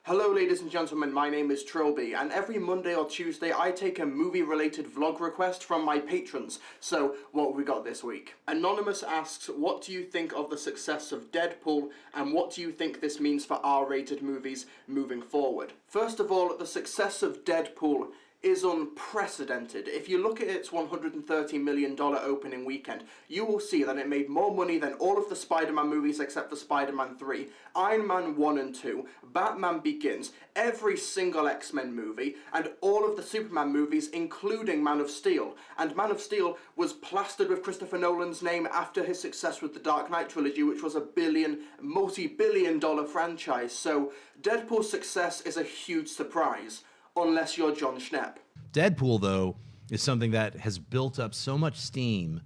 Hello ladies and gentlemen, my name is Trilby, and every Monday or Tuesday I take a movie-related vlog request from my patrons. So, what have we got this week? Anonymous asks, what do you think of the success of Deadpool, and what do you think this means for R-rated movies moving forward? First of all, the success of Deadpool is unprecedented. If you look at its $130 million opening weekend, you will see that it made more money than all of the Spider-Man movies except for Spider-Man 3, Iron Man 1 and 2, Batman Begins, every single X-Men movie, and all of the Superman movies, including Man of Steel. And Man of Steel was plastered with Christopher Nolan's name after his success with the Dark Knight trilogy, which was a multi-billion dollar franchise. So Deadpool's success is a huge surprise. Unless you're John Schnepp. Deadpool, though, is something that has built up so much steam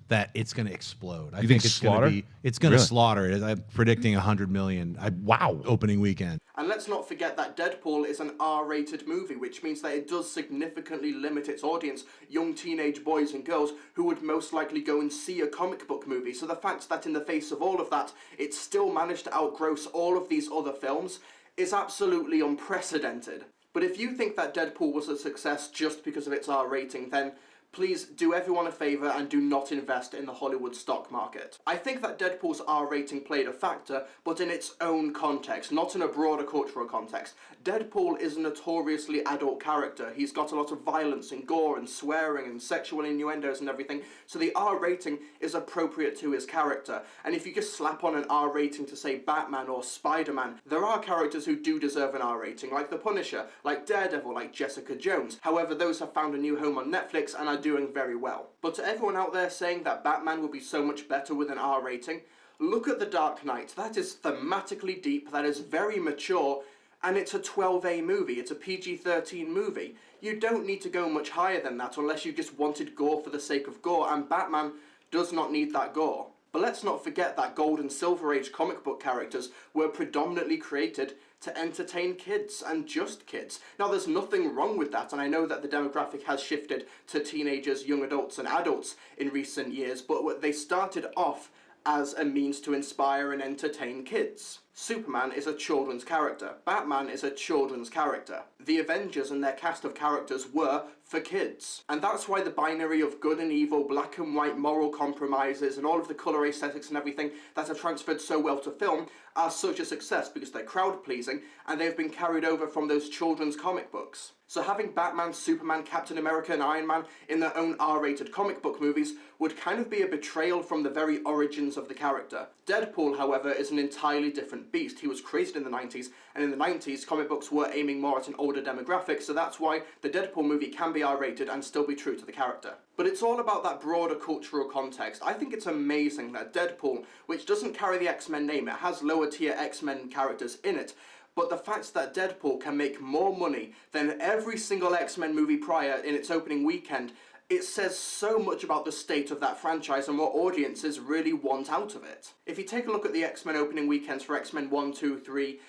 that it's going to explode. I think it's going to be. It's going to slaughter it. I'm predicting 100 million. Wow, opening weekend. And let's not forget that Deadpool is an R-rated movie, which means that it does significantly limit its audience, young teenage boys and girls who would most likely go and see a comic book movie. So the fact that in the face of all of that, it still managed to outgross all of these other films is absolutely unprecedented. But if you think that Deadpool was a success just because of its R rating, then please do everyone a favour and do not invest in the Hollywood stock market. I think that Deadpool's R rating played a factor, but in its own context, not in a broader cultural context. Deadpool is a notoriously adult character. He's got a lot of violence and gore and swearing and sexual innuendos and everything, so the R rating is appropriate to his character. And if you just slap on an R rating to say Batman or Spider-Man, there are characters who do deserve an R rating, like the Punisher, like Daredevil, like Jessica Jones. However, those have found a new home on Netflix and are doing very well. But to everyone out there saying that Batman would be so much better with an R rating, look at The Dark Knight. That is thematically deep, that is very mature, and it's a 12A movie, it's a PG-13 movie. You don't need to go much higher than that unless you just wanted gore for the sake of gore, and Batman does not need that gore. But let's not forget that Gold and Silver Age comic book characters were predominantly created to entertain kids, and just kids. Now there's nothing wrong with that, and I know that the demographic has shifted to teenagers, young adults and adults in recent years, but they started off as a means to inspire and entertain kids. Superman is a children's character. Batman is a children's character. The Avengers and their cast of characters were for kids. And that's why the binary of good and evil, black and white moral compromises, and all of the colour aesthetics and everything that have transferred so well to film are such a success, because they're crowd-pleasing and they've been carried over from those children's comic books. So having Batman, Superman, Captain America and Iron Man in their own R-rated comic book movies would kind of be a betrayal from the very origins of the character. Deadpool, however, is an entirely different beast. He was created in the 90s, and in the 90s comic books were aiming more at an older demographic, so that's why the Deadpool movie can be R-rated and still be true to the character. But it's all about that broader cultural context. I think it's amazing that Deadpool, which doesn't carry the X-Men name, it has lower tier X-Men characters in it, but the fact that Deadpool can make more money than every single X-Men movie prior in its opening weekend, it says so much about the state of that franchise and what audiences really want out of it. If you take a look at the X-Men opening weekends for X-Men 1, 2, 3,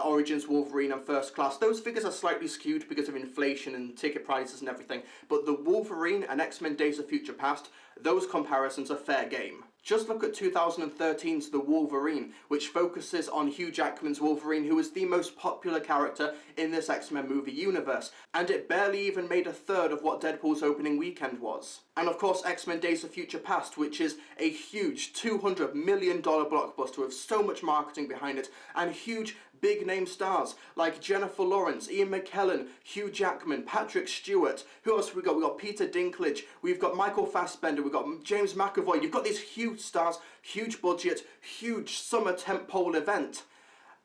Origins, Wolverine and First Class, those figures are slightly skewed because of inflation and ticket prices and everything, but the Wolverine and X-Men Days of Future Past, those comparisons are fair game. Just look at 2013's The Wolverine, which focuses on Hugh Jackman's Wolverine, who is the most popular character in this X-Men movie universe, and it barely even made a third of what Deadpool's opening weekend was. And of course X-Men Days of Future Past, which is a huge $200 million blockbuster with so much marketing behind it, and huge big name stars like Jennifer Lawrence, Ian McKellen, Hugh Jackman, Patrick Stewart. Who else have we got? We've got Peter Dinklage, we've got Michael Fassbender, we've got James McAvoy. You've got these huge stars, huge budget, huge summer tentpole event,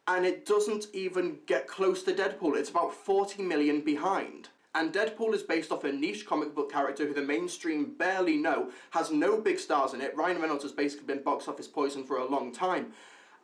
and it doesn't even get close to Deadpool. It's about 40 million behind. And Deadpool is based off a niche comic book character who the mainstream barely know, has no big stars in it. Ryan Reynolds has basically been box office poison for a long time.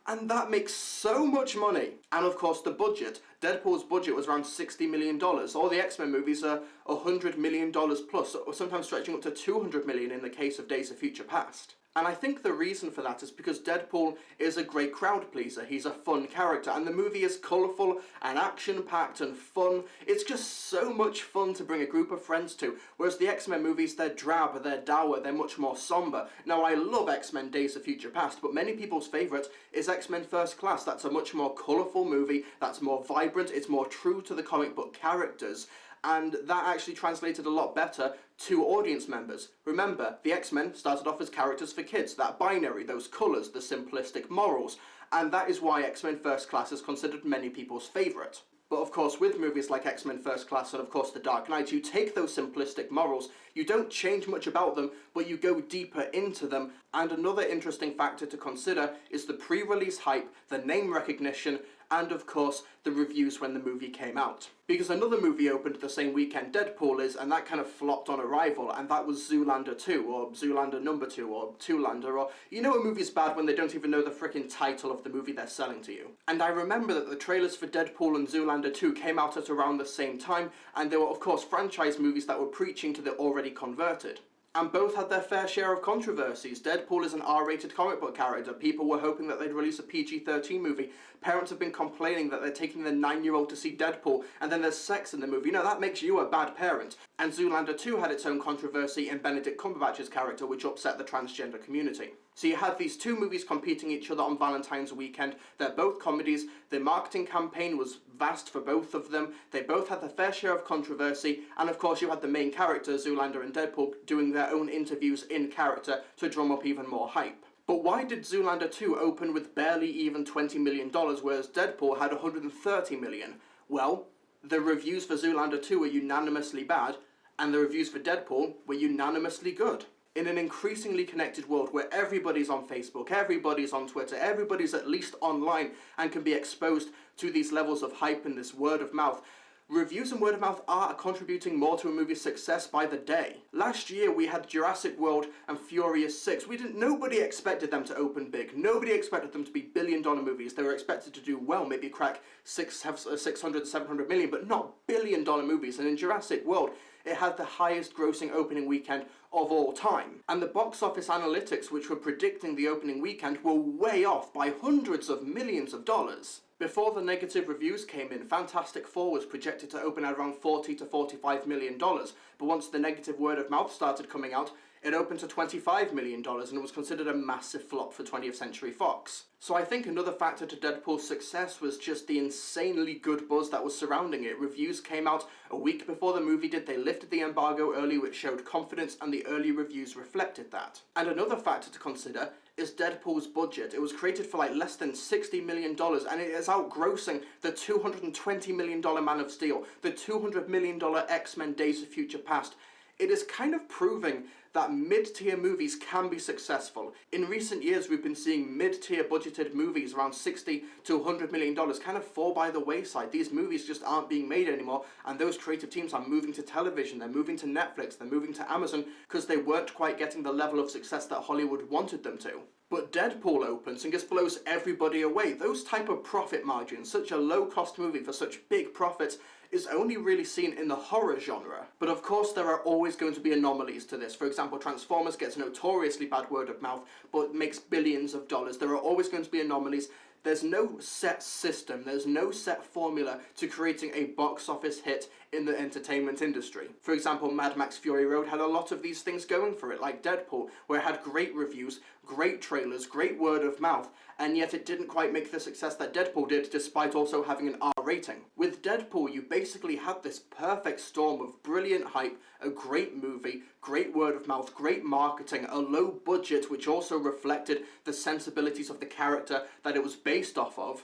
And that makes so much money. And of course the budget. Deadpool's budget was around $60 million. All the X-Men movies are $100 million plus, or sometimes stretching up to $200 million in the case of Days of Future Past. And I think the reason for that is because Deadpool is a great crowd pleaser. He's a fun character, and the movie is colourful and action-packed and fun. It's just so much fun to bring a group of friends to, whereas the X-Men movies, they're drab, they're dour, they're much more sombre. Now, I love X-Men Days of Future Past, but many people's favourite is X-Men First Class. That's a much more colourful movie, that's more vibrant, it's more true to the comic book characters. And that actually translated a lot better to audience members. Remember, the X-Men started off as characters for kids, that binary, those colours, the simplistic morals, and that is why X-Men First Class is considered many people's favourite. But of course, with movies like X-Men First Class and of course The Dark Knight, you take those simplistic morals, you don't change much about them, but you go deeper into them. And another interesting factor to consider is the pre-release hype, the name recognition, and of course, the reviews when the movie came out. Because another movie opened the same weekend Deadpool is, and that kind of flopped on arrival, and that was Zoolander 2, or Zoolander number 2, or Two-Lander, or... You know a movie's bad when they don't even know the frickin' title of the movie they're selling to you. And I remember that the trailers for Deadpool and Zoolander 2 came out at around the same time, and they were of course franchise movies that were preaching to the already converted. And both had their fair share of controversies. Deadpool is an R-rated comic book character. People were hoping that they'd release a PG-13 movie. Parents have been complaining that they're taking their 9-year-old to see Deadpool, and then there's sex in the movie. No, that makes you a bad parent. And Zoolander 2 had its own controversy in Benedict Cumberbatch's character, which upset the transgender community. So you had these two movies competing each other on Valentine's weekend. They're both comedies. The marketing campaign was vast for both of them. They both had their fair share of controversy. And of course you had the main characters, Zoolander and Deadpool, doing their own interviews in character to drum up even more hype. But why did Zoolander 2 open with barely even $20 million, whereas Deadpool had $130 million? Well, the reviews for Zoolander 2 were unanimously bad, and the reviews for Deadpool were unanimously good. In an increasingly connected world where everybody's on Facebook, everybody's on Twitter, everybody's at least online and can be exposed to these levels of hype and this word of mouth, reviews and word of mouth are contributing more to a movie's success by the day. Last year we had Jurassic World and Furious 6. Nobody expected them to open big. Nobody expected them to be billion-dollar movies. They were expected to do well, maybe crack 600, 700 million, but not billion-dollar movies. And in Jurassic World, it had the highest grossing opening weekend of all time. And the box office analytics, which were predicting the opening weekend, were way off by hundreds of millions of dollars. Before the negative reviews came in, Fantastic Four was projected to open at around $40 to $45 million, but once the negative word of mouth started coming out, it opened to $25 million and it was considered a massive flop for 20th Century Fox. So I think another factor to Deadpool's success was just the insanely good buzz that was surrounding it. Reviews came out a week before the movie did. They lifted the embargo early, which showed confidence, and the early reviews reflected that. And another factor to consider is Deadpool's budget. It was created for like less than $60 million, and it is outgrossing the $220 million Man of Steel, the $200 million X-Men Days of Future Past. It is kind of proving that mid-tier movies can be successful. In recent years, we've been seeing mid-tier budgeted movies around $60 to $100 million kind of fall by the wayside. These movies just aren't being made anymore, and those creative teams are moving to television, they're moving to Netflix, they're moving to Amazon, because they weren't quite getting the level of success that Hollywood wanted them to. But Deadpool opens and just blows everybody away. Those type of profit margins, such a low-cost movie for such big profits, is only really seen in the horror genre. But of course there are always going to be anomalies to this. For example, Transformers gets a notoriously bad word of mouth, but makes billions of dollars. There are always going to be anomalies. There's no set system, there's no set formula to creating a box office hit in the entertainment industry. For example, Mad Max Fury Road had a lot of these things going for it, like Deadpool, where it had great reviews, great trailers, great word of mouth, and yet it didn't quite make the success that Deadpool did, despite also having an R rating. With Deadpool, you basically had this perfect storm of brilliant hype, a great movie, great word of mouth, great marketing, a low budget which also reflected the sensibilities of the character that it was based off of,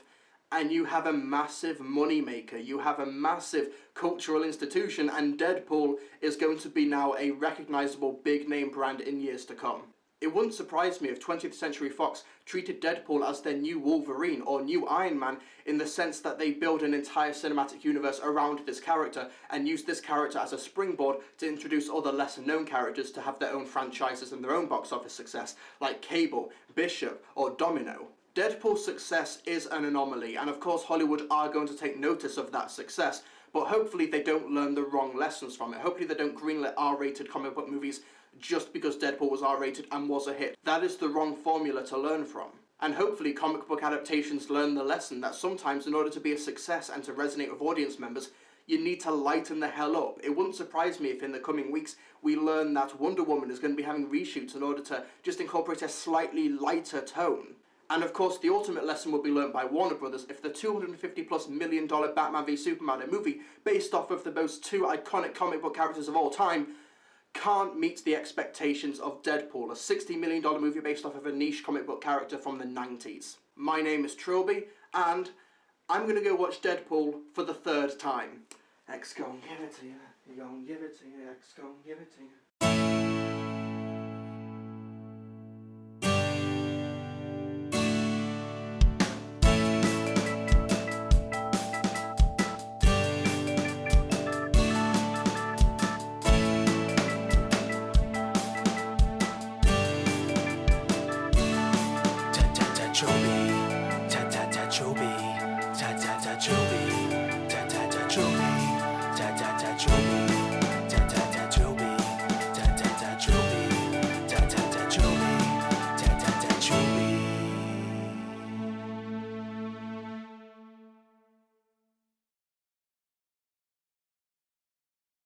and you have a massive money maker, you have a massive cultural institution, and Deadpool is going to be now a recognizable big name brand in years to come. It wouldn't surprise me if 20th Century Fox treated Deadpool as their new Wolverine or new Iron Man, in the sense that they build an entire cinematic universe around this character and use this character as a springboard to introduce other lesser known characters to have their own franchises and their own box office success, like Cable, Bishop, or Domino. Deadpool's success is an anomaly, and of course Hollywood are going to take notice of that success, but hopefully they don't learn the wrong lessons from it. Hopefully they don't greenlit R-rated comic book movies just because Deadpool was R-rated and was a hit. That is the wrong formula to learn from. And hopefully comic book adaptations learn the lesson that sometimes in order to be a success and to resonate with audience members, you need to lighten the hell up. It wouldn't surprise me if in the coming weeks we learn that Wonder Woman is going to be having reshoots in order to just incorporate a slightly lighter tone. And of course, the ultimate lesson will be learned by Warner Brothers if the $250+ million Batman v Superman, a movie based off of the most two iconic comic book characters of all time, can't meet the expectations of Deadpool, a $60 million movie based off of a niche comic book character from the 90s. My name is Trilby, and I'm going to go watch Deadpool for the third time. X gon' give it to you, you gon' give it to you, X gon' give it to you. Chobi, ta ta ta chobi, ta ta ta chobi, ta ta ta chobi.